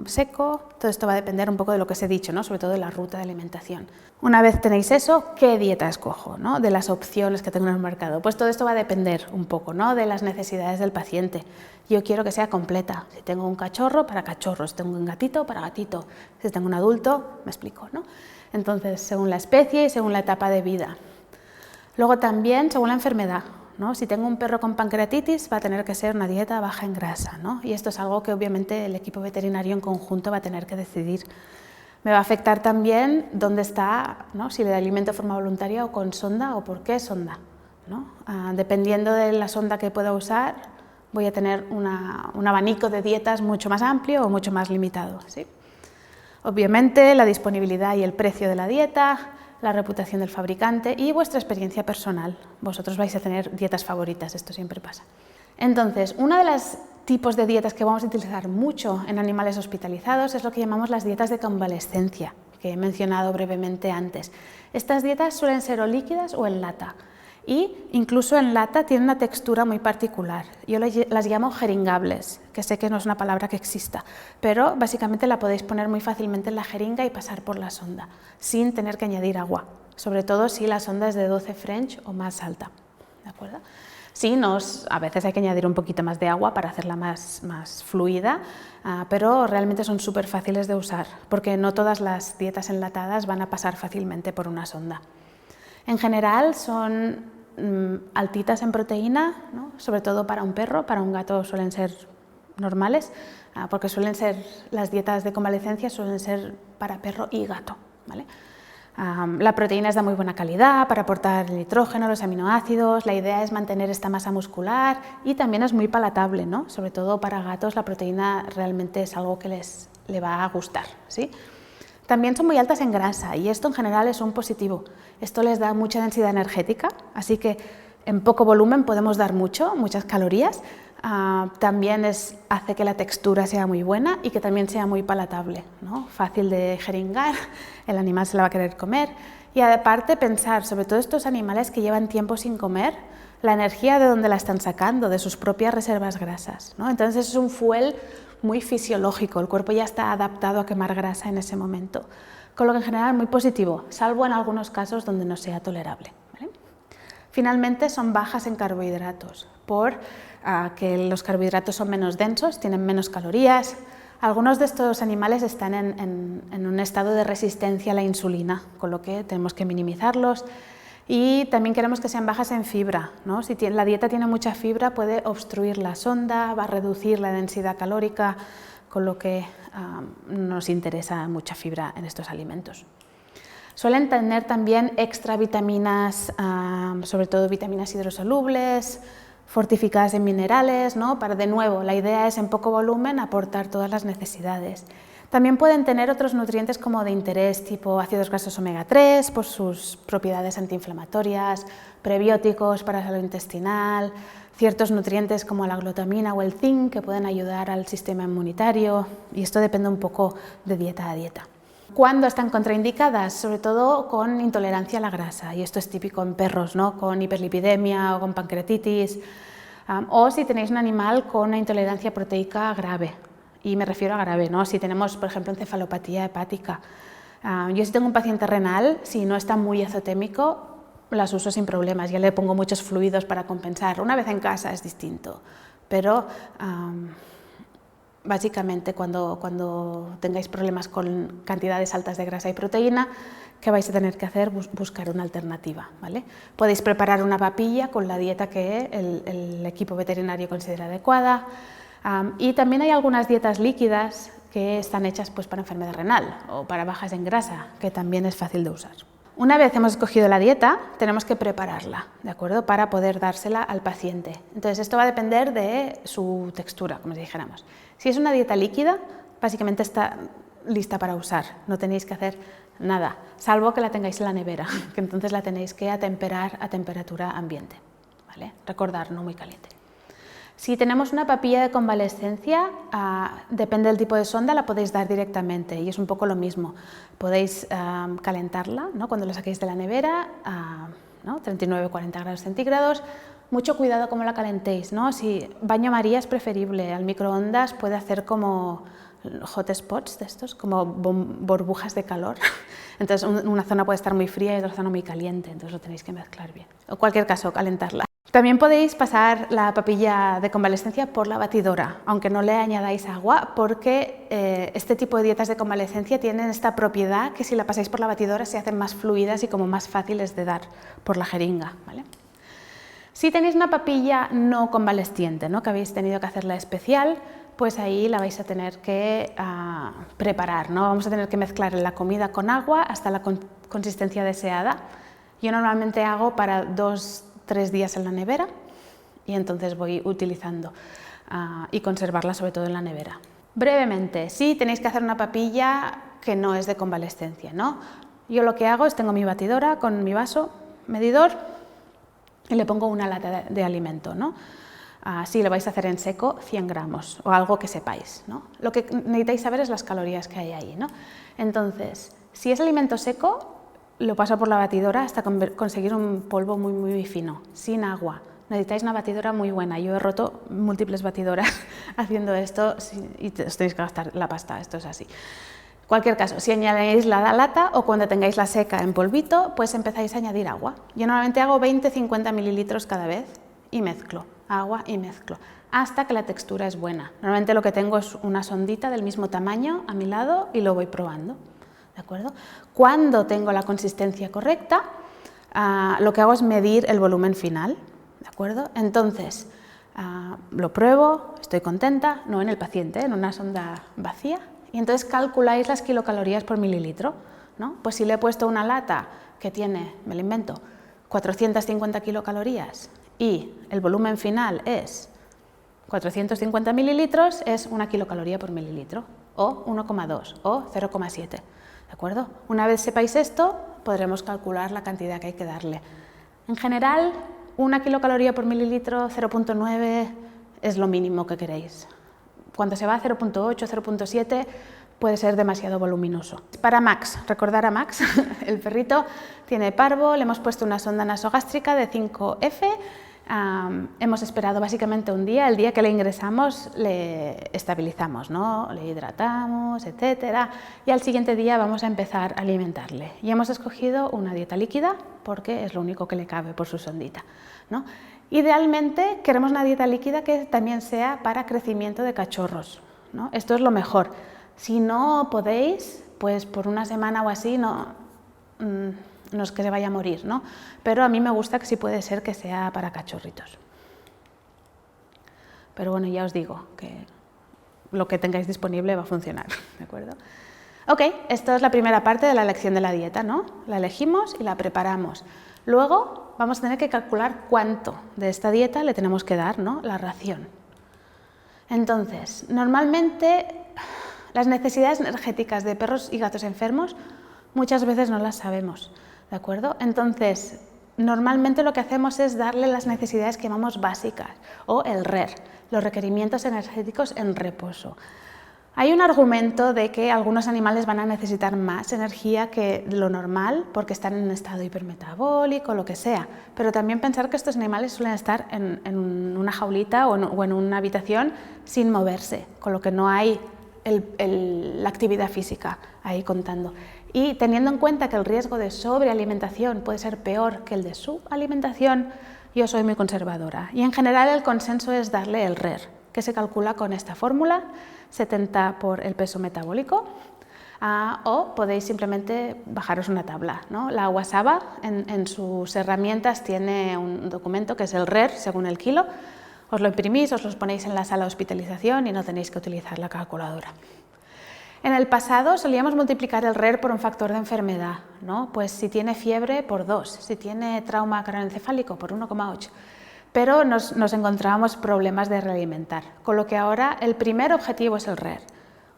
seco, todo esto va a depender un poco de lo que os he dicho, ¿no? Sobre todo de la ruta de alimentación. Una vez tenéis eso, ¿qué dieta escojo, ¿no? De las opciones que tengo en el mercado? Pues todo esto va a depender un poco, ¿no? De las necesidades del paciente. Yo quiero que sea completa. Si tengo un cachorro, para cachorro. Si tengo un gatito, para gatito. Si tengo un adulto, me explico, ¿no? Entonces, según la especie y según la etapa de vida. Luego también, según la enfermedad, ¿no? Si tengo un perro con pancreatitis, va a tener que ser una dieta baja en grasa, ¿no? Y esto es algo que obviamente el equipo veterinario en conjunto va a tener que decidir. Me va a afectar también dónde está, ¿no? Si le alimento de forma voluntaria o con sonda o por qué sonda, ¿no? Dependiendo de la sonda que pueda usar, voy a tener un abanico de dietas mucho más amplio o mucho más limitado, ¿sí? Obviamente, la disponibilidad y el precio de la dieta, la reputación del fabricante y vuestra experiencia personal. Vosotros vais a tener dietas favoritas, esto siempre pasa. Entonces, uno de los tipos de dietas que vamos a utilizar mucho en animales hospitalizados es lo que llamamos las dietas de convalescencia, que he mencionado brevemente antes. Estas dietas suelen ser o líquidas o en lata. Y incluso en lata tienen una textura muy particular. Yo las llamo jeringables, que sé que no es una palabra que exista, pero básicamente la podéis poner muy fácilmente en la jeringa y pasar por la sonda, sin tener que añadir agua, sobre todo si la sonda es de 12 French o más alta, ¿de acuerdo? Sí, a veces hay que añadir un poquito más de agua para hacerla más fluida, pero realmente son súper fáciles de usar, porque no todas las dietas enlatadas van a pasar fácilmente por una sonda. En general son altitas en proteína, ¿no? Sobre todo para un perro, para un gato suelen ser normales, porque las dietas de convalecencia suelen ser para perro y gato, ¿vale? La proteína es de muy buena calidad para aportar el nitrógeno, los aminoácidos, la idea es mantener esta masa muscular y también es muy palatable, ¿no? Sobre todo para gatos la proteína realmente es algo que le va a gustar, ¿sí? También son muy altas en grasa y esto en general es un positivo. Esto les da mucha densidad energética, así que en poco volumen podemos dar muchas calorías. También hace que la textura sea muy buena y que también sea muy palatable, ¿no? Fácil de jeringar, el animal se la va a querer comer. Y aparte pensar, sobre todo estos animales que llevan tiempo sin comer, la energía de dónde la están sacando, de sus propias reservas grasas, ¿no? Entonces es un fuel muy fisiológico, el cuerpo ya está adaptado a quemar grasa en ese momento, con lo que en general es muy positivo, salvo en algunos casos donde no sea tolerable, ¿vale? Finalmente son bajas en carbohidratos, que los carbohidratos son menos densos, tienen menos calorías. Algunos de estos animales están en un estado de resistencia a la insulina, con lo que tenemos que minimizarlos. Y también queremos que sean bajas en fibra, ¿no? Si la dieta tiene mucha fibra puede obstruir la sonda, va a reducir la densidad calórica, con lo que nos interesa mucha fibra en estos alimentos. Suelen tener también extra vitaminas, sobre todo vitaminas hidrosolubles, fortificadas en minerales, ¿no? De nuevo, la idea es en poco volumen aportar todas las necesidades. También pueden tener otros nutrientes como de interés, tipo ácidos grasos omega 3, por sus propiedades antiinflamatorias, prebióticos para la salud intestinal, ciertos nutrientes como la glutamina o el zinc que pueden ayudar al sistema inmunitario, y esto depende un poco de dieta a dieta. ¿Cuándo están contraindicadas? Sobre todo con intolerancia a la grasa, y esto es típico en perros, ¿no? Con hiperlipidemia o con pancreatitis, o si tenéis un animal con una intolerancia proteica grave. Y me refiero a grave, ¿no? Si tenemos, por ejemplo, encefalopatía hepática. Yo si tengo un paciente renal, si no está muy azotémico, las uso sin problemas. Ya le pongo muchos fluidos para compensar. Una vez en casa es distinto, pero básicamente cuando tengáis problemas con cantidades altas de grasa y proteína, ¿qué vais a tener que hacer? Buscar una alternativa, ¿vale? Podéis preparar una papilla con la dieta que el equipo veterinario considera adecuada. Y también hay algunas dietas líquidas que están hechas pues, para enfermedad renal o para bajas en grasa, que también es fácil de usar. Una vez hemos escogido la dieta, tenemos que prepararla, ¿de acuerdo? Para poder dársela al paciente. Entonces, esto va a depender de su textura, como si dijéramos. Si es una dieta líquida, básicamente está lista para usar, no tenéis que hacer nada, salvo que la tengáis en la nevera, que entonces la tenéis que atemperar a temperatura ambiente, ¿vale? Recordar, no muy caliente. Si tenemos una papilla de convalescencia, depende del tipo de sonda, la podéis dar directamente y es un poco lo mismo. Podéis calentarla, ¿no? Cuando la saquéis de la nevera, ¿no? 39-40 grados centígrados. Mucho cuidado cómo la calentéis, ¿no? Si baño María es preferible, al microondas puede hacer como hot spots de estos, como burbujas de calor. Entonces una zona puede estar muy fría y otra zona muy caliente, entonces lo tenéis que mezclar bien. En cualquier caso, calentarla. También podéis pasar la papilla de convalescencia por la batidora, aunque no le añadáis agua, porque este tipo de dietas de convalescencia tienen esta propiedad que si la pasáis por la batidora se hacen más fluidas y como más fáciles de dar por la jeringa, ¿vale? Si tenéis una papilla no convalesciente, ¿no? Que habéis tenido que hacerla especial, pues ahí la vais a tener que preparar, ¿no? Vamos a tener que mezclar la comida con agua hasta la consistencia deseada. Yo normalmente hago para 2-3 días en la nevera y entonces voy utilizando y conservarla sobre todo en la nevera. Brevemente, sí tenéis que hacer una papilla que no es de convalescencia, ¿no? Yo lo que hago es tengo mi batidora con mi vaso medidor y le pongo una lata de alimento, ¿no? Si lo vais a hacer en seco, 100 gramos o algo que sepáis, ¿no? Lo que necesitáis saber es las calorías que hay ahí, ¿no? Entonces, si es alimento seco, lo paso por la batidora hasta conseguir un polvo muy, muy fino, sin agua. Necesitáis una batidora muy buena. Yo he roto múltiples batidoras haciendo esto y os tenéis que gastar la pasta, esto es así. Cualquier caso, si añadís la lata o cuando tengáis la seca en polvito, pues empezáis a añadir agua. Yo normalmente hago 20-50 mililitros cada vez y mezclo, agua y mezclo, hasta que la textura es buena. Normalmente lo que tengo es una sondita del mismo tamaño a mi lado y lo voy probando, ¿de acuerdo? Cuando tengo la consistencia correcta, lo que hago es medir el volumen final, ¿de acuerdo? Entonces, lo pruebo, estoy contenta, no en el paciente, en una sonda vacía, y entonces calculáis las kilocalorías por mililitro, ¿no? Pues si le he puesto una lata que tiene, me lo invento, 450 kilocalorías y el volumen final es 450 mililitros, es 1 kilocaloría por mililitro, o 1,2 o 0,7, ¿de acuerdo? Una vez sepáis esto, podremos calcular la cantidad que hay que darle. En general, 1 kilocaloría por mililitro, 0,9 es lo mínimo que queréis. Cuando se va a 0,8, 0,7 puede ser demasiado voluminoso. Para Max, recordar a Max, el perrito tiene parvo, le hemos puesto una sonda nasogástrica de 5F, hemos esperado básicamente un día, el día que le ingresamos le estabilizamos, ¿no? Le hidratamos, etcétera, y al siguiente día vamos a empezar a alimentarle. Y hemos escogido una dieta líquida porque es lo único que le cabe por su sondita, ¿no? Idealmente queremos una dieta líquida que también sea para crecimiento de cachorros, ¿no? Esto es lo mejor. Si no podéis, pues por una semana o así no es que se vaya a morir, ¿no? Pero a mí me gusta que sí puede ser que sea para cachorritos. Pero bueno, ya os digo que lo que tengáis disponible va a funcionar, ¿de acuerdo? Ok, esto es la primera parte de la elección de la dieta, ¿no? La elegimos y la preparamos. Luego vamos a tener que calcular cuánto de esta dieta le tenemos que dar, ¿no? La ración. Entonces, normalmente las necesidades energéticas de perros y gatos enfermos muchas veces no las sabemos, ¿de acuerdo? Entonces, normalmente lo que hacemos es darle las necesidades que llamamos básicas o el RER, los requerimientos energéticos en reposo. Hay un argumento de que algunos animales van a necesitar más energía que lo normal porque están en un estado hipermetabólico, lo que sea, pero también pensar que estos animales suelen estar en una jaulita o en una habitación sin moverse, con lo que no hay la actividad física ahí contando. Y teniendo en cuenta que el riesgo de sobrealimentación puede ser peor que el de subalimentación, yo soy muy conservadora. Y en general el consenso es darle el RER, que se calcula con esta fórmula, 70 por el peso metabólico, o podéis simplemente bajaros una tabla, ¿no? La Wasaba en sus herramientas tiene un documento que es el RER según el kilo. Os lo imprimís, os los ponéis en la sala de hospitalización y no tenéis que utilizar la calculadora. En el pasado solíamos multiplicar el RER por un factor de enfermedad, ¿no? Pues si tiene fiebre por 2, si tiene trauma craneoencefálico por 1,8. Pero nos encontrábamos problemas de realimentar, con lo que ahora el primer objetivo es el RER.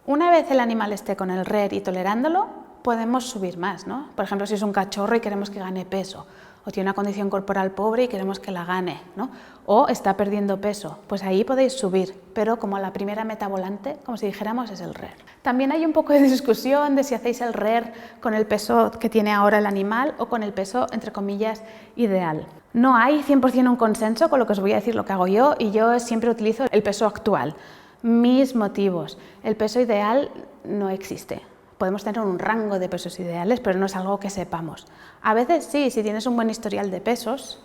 Una vez el animal esté con el RER y tolerándolo, podemos subir más, ¿no? Por ejemplo, si es un cachorro y queremos que gane peso, o tiene una condición corporal pobre y queremos que la gane, ¿no? O está perdiendo peso, pues ahí podéis subir, pero como la primera meta volante, como si dijéramos, es el RER. También hay un poco de discusión de si hacéis el RER con el peso que tiene ahora el animal o con el peso, entre comillas, ideal. No hay 100% un consenso con lo que os voy a decir lo que hago yo, y yo siempre utilizo el peso actual. Mis motivos. El peso ideal no existe. Podemos tener un rango de pesos ideales, pero no es algo que sepamos. A veces sí, si tienes un buen historial de pesos,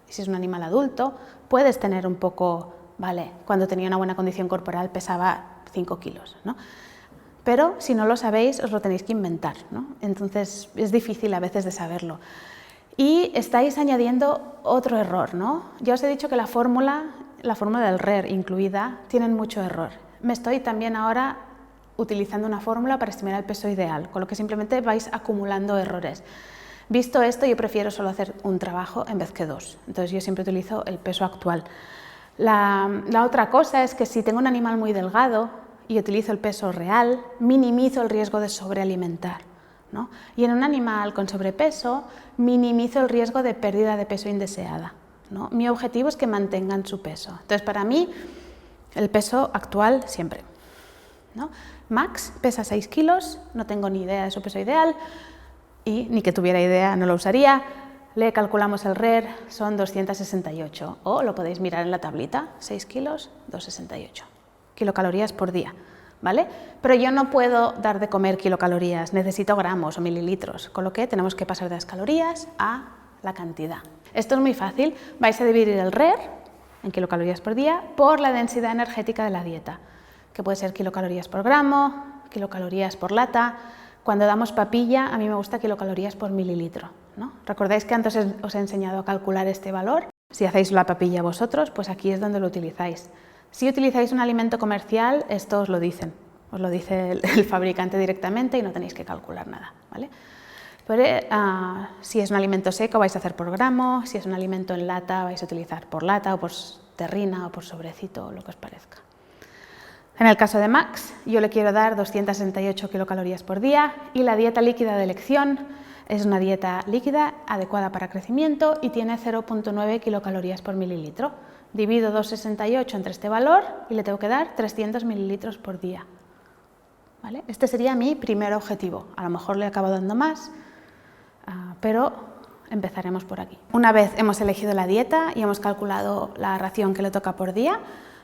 y si es un animal adulto, puedes tener un poco, vale, cuando tenía una buena condición corporal pesaba 5 kilos, ¿no? Pero si no lo sabéis, os lo tenéis que inventar, ¿no? Entonces es difícil a veces de saberlo. Y estáis añadiendo otro error, ¿no? Ya os he dicho que la fórmula del RER incluida, tienen mucho error. Me estoy también ahora utilizando una fórmula para estimar el peso ideal, con lo que simplemente vais acumulando errores. Visto esto, yo prefiero solo hacer un trabajo en vez que dos. Entonces yo siempre utilizo el peso actual. La otra cosa es que si tengo un animal muy delgado y utilizo el peso real, minimizo el riesgo de sobrealimentar, ¿no? Y en un animal con sobrepeso, minimizo el riesgo de pérdida de peso indeseada, ¿no? Mi objetivo es que mantengan su peso. Entonces, para mí, el peso actual siempre, ¿no? Max pesa 6 kilos, no tengo ni idea de su peso ideal y ni que tuviera idea no lo usaría. Le calculamos el RER, son 268, o lo podéis mirar en la tablita, 6 kilos, 268 kilocalorías por día, ¿vale? Pero yo no puedo dar de comer kilocalorías, necesito gramos o mililitros, con lo que tenemos que pasar de las calorías a la cantidad. Esto es muy fácil, vais a dividir el RER, en kilocalorías por día, por la densidad energética de la dieta, que puede ser kilocalorías por gramo, kilocalorías por lata. Cuando damos papilla, a mí me gusta kilocalorías por mililitro, ¿no? ¿Recordáis que antes os he enseñado a calcular este valor? Si hacéis la papilla vosotros, pues aquí es donde lo utilizáis. Si utilizáis un alimento comercial, esto os lo dice el fabricante directamente y no tenéis que calcular nada, ¿vale? Pero si es un alimento seco vais a hacer por gramo, si es un alimento en lata vais a utilizar por lata o por terrina o por sobrecito o lo que os parezca. En el caso de Max, yo le quiero dar 268 kilocalorías por día y la dieta líquida de elección es una dieta líquida adecuada para crecimiento y tiene 0,9 kilocalorías por mililitro. Divido 268 entre este valor y le tengo que dar 300 mililitros por día, ¿vale? Este sería mi primer objetivo. A lo mejor le acabo dando más, pero empezaremos por aquí. Una vez hemos elegido la dieta y hemos calculado la ración que le toca por día,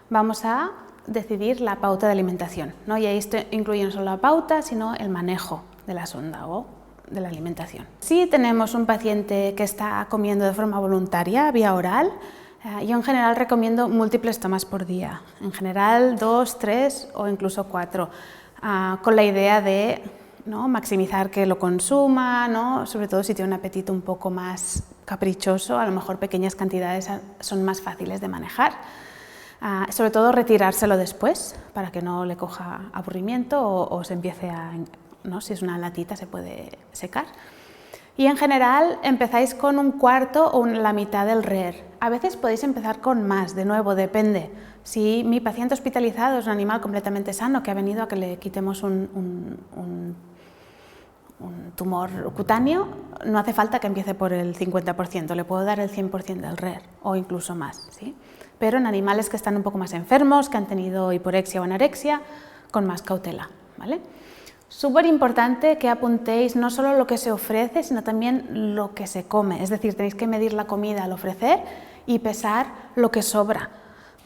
vamos a decidir la pauta de alimentación, ¿no? Y ahí esto incluye no solo la pauta, sino el manejo de la sonda o de la alimentación. Si tenemos un paciente que está comiendo de forma voluntaria, vía oral, yo en general recomiendo múltiples tomas por día, en general 2, 3 o incluso 4, con la idea de, ¿no?, maximizar que lo consuma, ¿no?, sobre todo si tiene un apetito un poco más caprichoso, a lo mejor pequeñas cantidades son más fáciles de manejar. Sobre todo retirárselo después para que no le coja aburrimiento o se empiece a, ¿no?, si es una latita se puede secar. Y en general empezáis con un cuarto o la mitad del RER. A veces podéis empezar con más, de nuevo, depende. Si mi paciente hospitalizado es un animal completamente sano que ha venido a que le quitemos un tumor cutáneo, no hace falta que empiece por el 50%, le puedo dar el 100% del RER o incluso más, ¿sí? Pero en animales que están un poco más enfermos, que han tenido hiporexia o anorexia, con más cautela, ¿vale? Súper importante que apuntéis no solo lo que se ofrece, sino también lo que se come. Es decir, tenéis que medir la comida al ofrecer y pesar lo que sobra,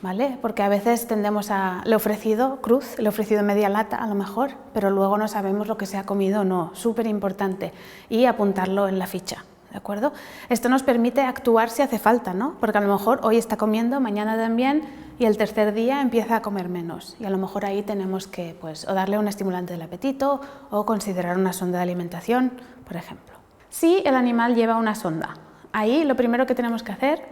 ¿vale? Porque a veces tendemos a... Le he ofrecido cruz, le he ofrecido media lata a lo mejor, pero luego no sabemos lo que se ha comido o no. Súper importante. Y apuntarlo en la ficha, ¿de acuerdo? Esto nos permite actuar si hace falta, ¿no? Porque a lo mejor hoy está comiendo, mañana también, y el tercer día empieza a comer menos. Y a lo mejor ahí tenemos que, pues, o darle un estimulante del apetito o considerar una sonda de alimentación, por ejemplo. Si el animal lleva una sonda, ahí lo primero que tenemos que hacer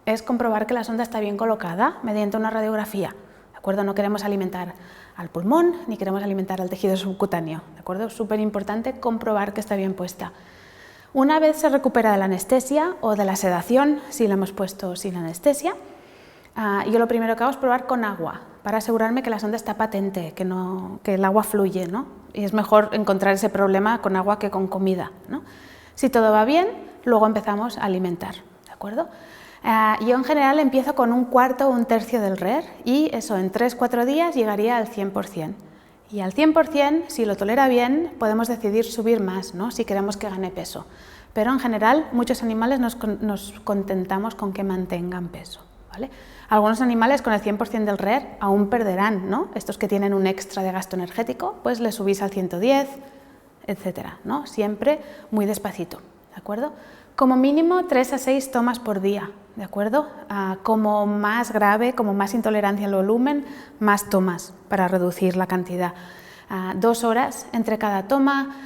es comprobar que la sonda está bien colocada mediante una radiografía, ¿de acuerdo? No queremos alimentar al pulmón ni queremos alimentar al tejido subcutáneo, ¿de acuerdo? Súper importante comprobar que está bien puesta. Una vez se recupera de la anestesia o de la sedación, si la hemos puesto sin anestesia, yo lo primero que hago es probar con agua para asegurarme que la sonda está patente, que el agua fluye, ¿no? Y es mejor encontrar ese problema con agua que con comida, ¿no? Si todo va bien, luego empezamos a alimentar, ¿de acuerdo? Yo en general empiezo con un cuarto o un tercio del RER y eso en 3-4 días llegaría al 100%. Y al 100%, si lo tolera bien, podemos decidir subir más, ¿no?, si queremos que gane peso. Pero en general, muchos animales nos contentamos con que mantengan peso, ¿vale? Algunos animales con el 100% del RER aún perderán, ¿no? Estos que tienen un extra de gasto energético, pues le subís al 110, etcétera, ¿no? Siempre muy despacito, ¿de acuerdo? Como mínimo 3 a 6 tomas por día, ¿de acuerdo? Como más grave, como más intolerancia al volumen, más tomas para reducir la cantidad. 2 horas entre cada toma.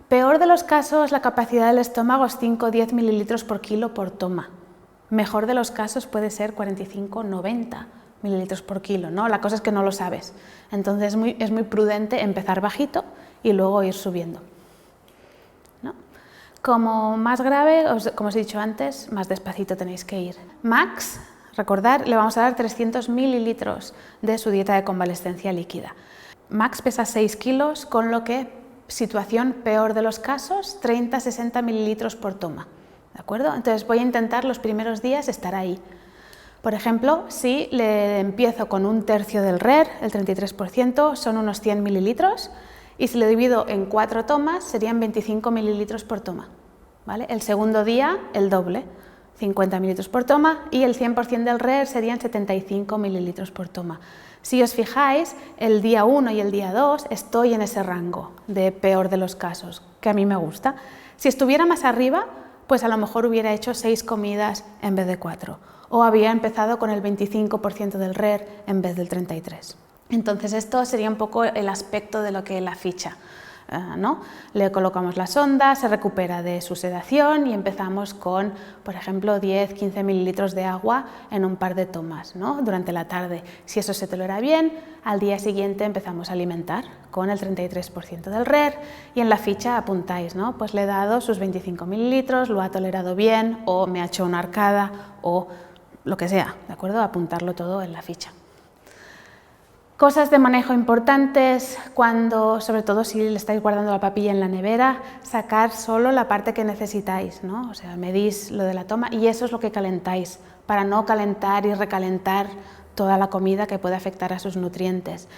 Peor de los casos, la capacidad del estómago es 5 o 10 mililitros por kilo por toma. Mejor de los casos puede ser 45-90 mililitros por kilo, ¿no? La cosa es que no lo sabes. Entonces es muy prudente empezar bajito y luego ir subiendo, ¿no? Como más grave, como os he dicho antes, más despacito tenéis que ir. Max, recordar, le vamos a dar 300 mililitros de su dieta de convalescencia líquida. Max pesa 6 kilos, con lo que, situación peor de los casos, 30-60 mililitros por toma. ¿De acuerdo? Entonces voy a intentar los primeros días estar ahí. Por ejemplo, si le empiezo con 1/3 del RER, el 33%, son unos 100 mililitros, y si lo divido en 4 tomas, serían 25 mililitros por toma. ¿Vale? El segundo día, el doble, 50 mililitros por toma, y el 100% del RER serían 75 mililitros por toma. Si os fijáis, el día 1 y el día 2 estoy en ese rango de peor de los casos, que a mí me gusta. Si estuviera más arriba, pues a lo mejor hubiera hecho 6 comidas en vez de 4, o había empezado con el 25% del RER en vez del 33%. Entonces esto sería un poco el aspecto de lo que la ficha, ¿no? Le colocamos la sonda, se recupera de su sedación y empezamos con, por ejemplo, 10-15 mililitros de agua en un par de tomas, ¿no? Durante la tarde. Si eso se tolera bien, al día siguiente empezamos a alimentar con el 33% del RER y en la ficha apuntáis, ¿no? Pues le he dado sus 25 mililitros, lo ha tolerado bien o me ha hecho una arcada o lo que sea, ¿de acuerdo? Apuntarlo todo en la ficha. Cosas de manejo importantes cuando, sobre todo si le estáis guardando la papilla en la nevera, sacar solo la parte que necesitáis, ¿no? O sea, medís lo de la toma y eso es lo que calentáis, para no calentar y recalentar toda la comida que puede afectar a sus nutrientes.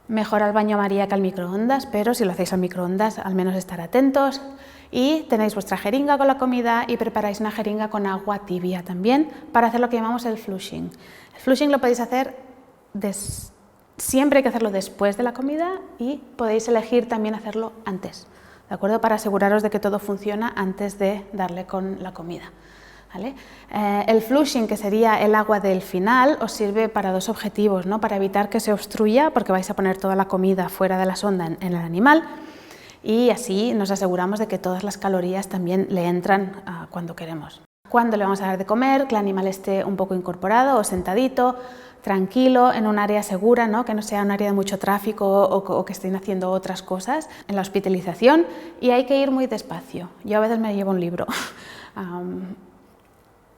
Mejor al baño María que al microondas, pero si lo hacéis al microondas, al menos estar atentos. Y tenéis vuestra jeringa con la comida y preparáis una jeringa con agua tibia también para hacer lo que llamamos el flushing. El flushing lo podéis hacer siempre hay que hacerlo después de la comida y podéis elegir también hacerlo antes, ¿de acuerdo? Para aseguraros de que todo funciona antes de darle con la comida, ¿vale? El flushing, que sería el agua del final, os sirve para dos objetivos, ¿no? Para evitar que se obstruya, porque vais a poner toda la comida fuera de la sonda en el animal, y así nos aseguramos de que todas las calorías también le entran cuando queremos. Cuando le vamos a dar de comer, que el animal esté un poco incorporado o sentadito, tranquilo, en un área segura, ¿no? Que no sea un área de mucho tráfico o que estén haciendo otras cosas. En la hospitalización, y hay que ir muy despacio. Yo a veces me llevo un libro.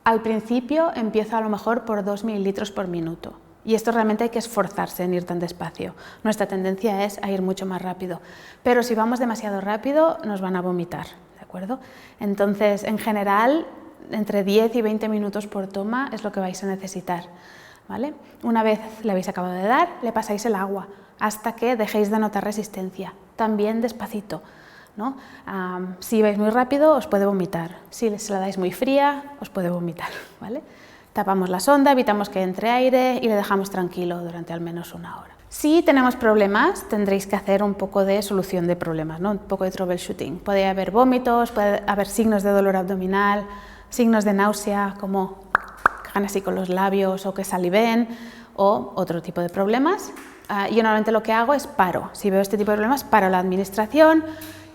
Al principio empiezo a lo mejor por 2 mililitros por minuto. Y esto realmente hay que esforzarse en ir tan despacio. Nuestra tendencia es a ir mucho más rápido. Pero si vamos demasiado rápido, nos van a vomitar, ¿de acuerdo? Entonces, en general, entre 10 y 20 minutos por toma es lo que vais a necesitar, ¿vale? Una vez le habéis acabado de dar, le pasáis el agua hasta que dejéis de notar resistencia, también despacito, ¿no? Si vais muy rápido os puede vomitar, si se la dais muy fría os puede vomitar, ¿vale? Tapamos la sonda, evitamos que entre aire y le dejamos tranquilo durante al menos una hora. Si tenemos problemas, tendréis que hacer un poco de solución de problemas, ¿no? Un poco de troubleshooting. Puede haber vómitos, puede haber signos de dolor abdominal, signos de náusea, como que hagan así con los labios o que saliven, o otro tipo de problemas. Yo normalmente lo que hago es paro. Si veo este tipo de problemas, paro la administración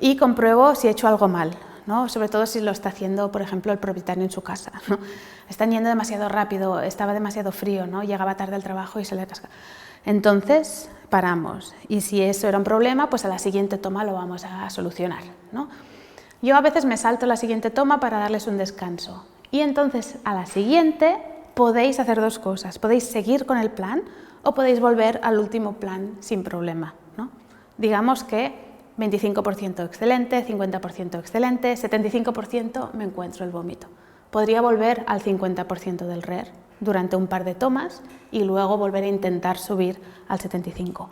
y compruebo si he hecho algo mal, ¿no? Sobre todo si lo está haciendo, por ejemplo, el propietario en su casa, ¿no? Están yendo demasiado rápido, estaba demasiado frío, ¿no? Llegaba tarde al trabajo y se le atasca. Entonces, paramos. Y si eso era un problema, pues a la siguiente toma lo vamos a solucionar, ¿no? Yo a veces me salto la siguiente toma para darles un descanso. Y entonces, a la siguiente, podéis hacer dos cosas. Podéis seguir con el plan o podéis volver al último plan sin problema, ¿no? Digamos que 25% excelente, 50% excelente, 75% me encuentro el vómito. Podría volver al 50% del RER durante un par de tomas y luego volver a intentar subir al 75%,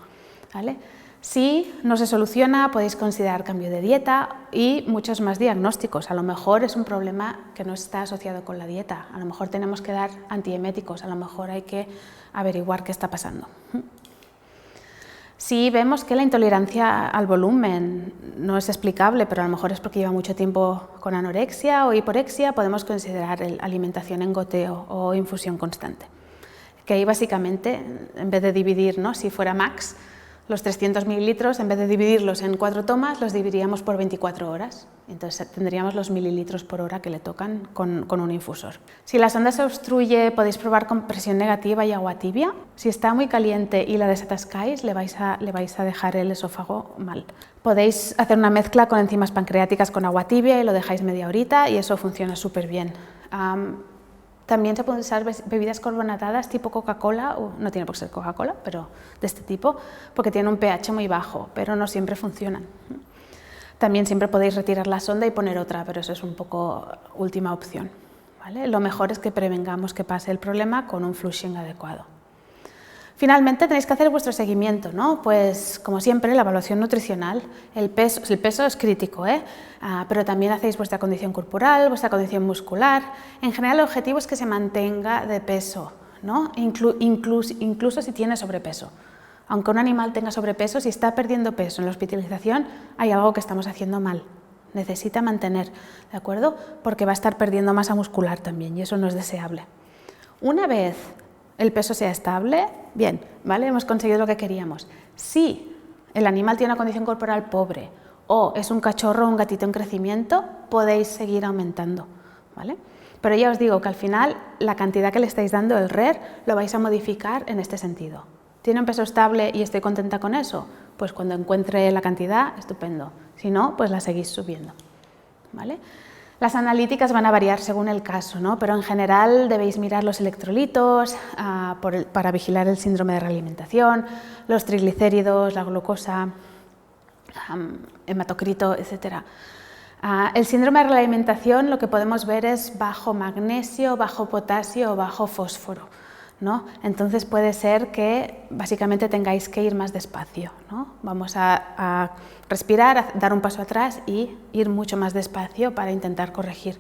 ¿vale? Si no se soluciona, podéis considerar cambio de dieta y muchos más diagnósticos. A lo mejor es un problema que no está asociado con la dieta. A lo mejor tenemos que dar antieméticos, a lo mejor hay que averiguar qué está pasando. Si vemos que la intolerancia al volumen no es explicable, pero a lo mejor es porque lleva mucho tiempo con anorexia o hiporexia, podemos considerar alimentación en goteo o infusión constante. Que ahí básicamente, en vez de dividir, ¿no? Si fuera max, los 300 mililitros, en vez de dividirlos en 4 tomas, los dividiríamos por 24 horas. Entonces tendríamos los mililitros por hora que le tocan con un infusor. Si la sonda se obstruye, podéis probar con presión negativa y agua tibia. Si está muy caliente y la desatascáis, le vais a dejar el esófago mal. Podéis hacer una mezcla con enzimas pancreáticas con agua tibia y lo dejáis media horita y eso funciona súper bien. También se pueden usar bebidas carbonatadas tipo Coca-Cola, no tiene por qué ser Coca-Cola, pero de este tipo, porque tienen un pH muy bajo, pero no siempre funcionan. También siempre podéis retirar la sonda y poner otra, pero eso es un poco última opción, ¿vale? Lo mejor es que prevengamos que pase el problema con un flushing adecuado. Finalmente tenéis que hacer vuestro seguimiento, ¿no? Pues como siempre la evaluación nutricional, el peso es crítico, pero también hacéis vuestra condición corporal, vuestra condición muscular. En general el objetivo es que se mantenga de peso, ¿no? Incluso si tiene sobrepeso. Aunque un animal tenga sobrepeso, si está perdiendo peso en la hospitalización, hay algo que estamos haciendo mal. Necesita mantener, ¿de acuerdo? Porque va a estar perdiendo masa muscular también y eso no es deseable. Una vez el peso sea estable, bien, ¿vale? Hemos conseguido lo que queríamos. Si el animal tiene una condición corporal pobre o es un cachorro o un gatito en crecimiento, podéis seguir aumentando, ¿vale? Pero ya os digo que al final la cantidad que le estáis dando, el RER, lo vais a modificar en este sentido. ¿Tiene un peso estable y estoy contenta con eso? Pues cuando encuentre la cantidad, estupendo. Si no, pues la seguís subiendo, ¿vale? Las analíticas van a variar según el caso, ¿no? Pero en general debéis mirar los electrolitos para vigilar el síndrome de realimentación, los triglicéridos, la glucosa, hematocrito, etc. El síndrome de realimentación lo que podemos ver es bajo magnesio, bajo potasio o bajo fósforo, ¿no? Entonces puede ser que básicamente tengáis que ir más despacio, ¿no? Vamos a respirar, a dar un paso atrás y ir mucho más despacio para intentar corregir.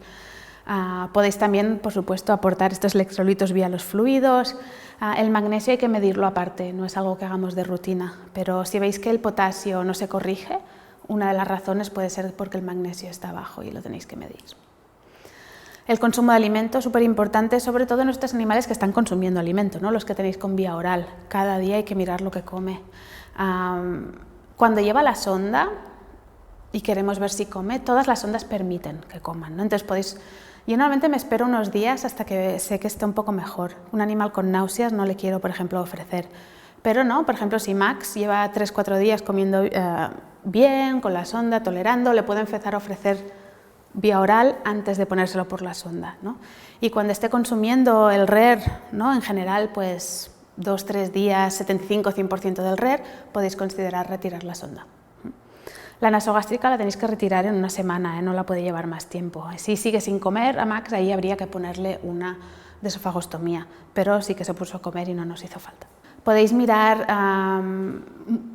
Podéis también, por supuesto, aportar estos electrolitos vía los fluidos. El magnesio hay que medirlo aparte, no es algo que hagamos de rutina, pero si veis que el potasio no se corrige, una de las razones puede ser porque el magnesio está bajo y lo tenéis que medir. El consumo de alimento es súper importante, sobre todo en estos animales que están consumiendo alimento, ¿no? Los que tenéis con vía oral. Cada día hay que mirar lo que come. Cuando lleva la sonda y queremos ver si come, todas las sondas permiten que coman, ¿no? Entonces yo normalmente me espero unos días hasta que sé que esté un poco mejor. Un animal con náuseas no le quiero, por ejemplo, ofrecer. Pero no, por ejemplo, si Max lleva 3-4 días comiendo bien, con la sonda, tolerando, le puedo empezar a ofrecer vía oral antes de ponérselo por la sonda, ¿no? Y cuando esté consumiendo el RER, ¿no? En general, pues 2-3 días, 75-100% del RER, podéis considerar retirar la sonda. La nasogástrica la tenéis que retirar en una semana, no la puede llevar más tiempo. Si sigue sin comer a Max, ahí habría que ponerle una desofagostomía, pero sí que se puso a comer y no nos hizo falta. Podéis mirar,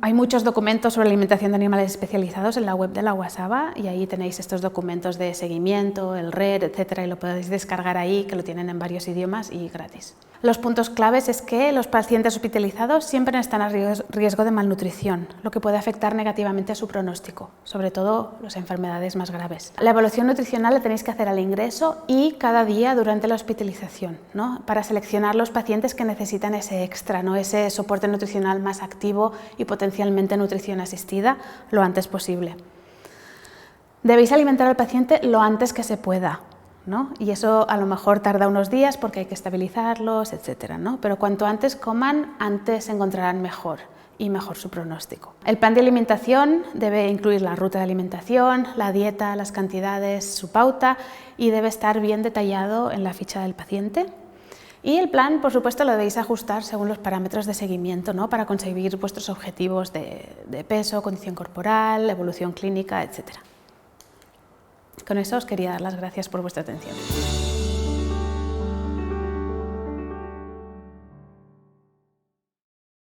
hay muchos documentos sobre alimentación de animales especializados en la web de la UASAVA y ahí tenéis estos documentos de seguimiento, el RER, etcétera, y lo podéis descargar ahí, que lo tienen en varios idiomas y gratis. Los puntos claves es que los pacientes hospitalizados siempre están a riesgo de malnutrición, lo que puede afectar negativamente a su pronóstico, sobre todo las enfermedades más graves. La evaluación nutricional la tenéis que hacer al ingreso y cada día durante la hospitalización, ¿no? Para seleccionar los pacientes que necesitan ese extra, ¿no? Ese soporte nutricional más activo y potencialmente nutrición asistida lo antes posible. Debéis alimentar al paciente lo antes que se pueda, ¿no? Y eso a lo mejor tarda unos días porque hay que estabilizarlos, etcétera, ¿no? Pero cuanto antes coman, antes se encontrarán mejor y mejor su pronóstico. El plan de alimentación debe incluir la ruta de alimentación, la dieta, las cantidades, su pauta y debe estar bien detallado en la ficha del paciente. Y el plan, por supuesto, lo debéis ajustar según los parámetros de seguimiento, ¿no? Para conseguir vuestros objetivos de peso, condición corporal, evolución clínica, etcétera. Con eso os quería dar las gracias por vuestra atención.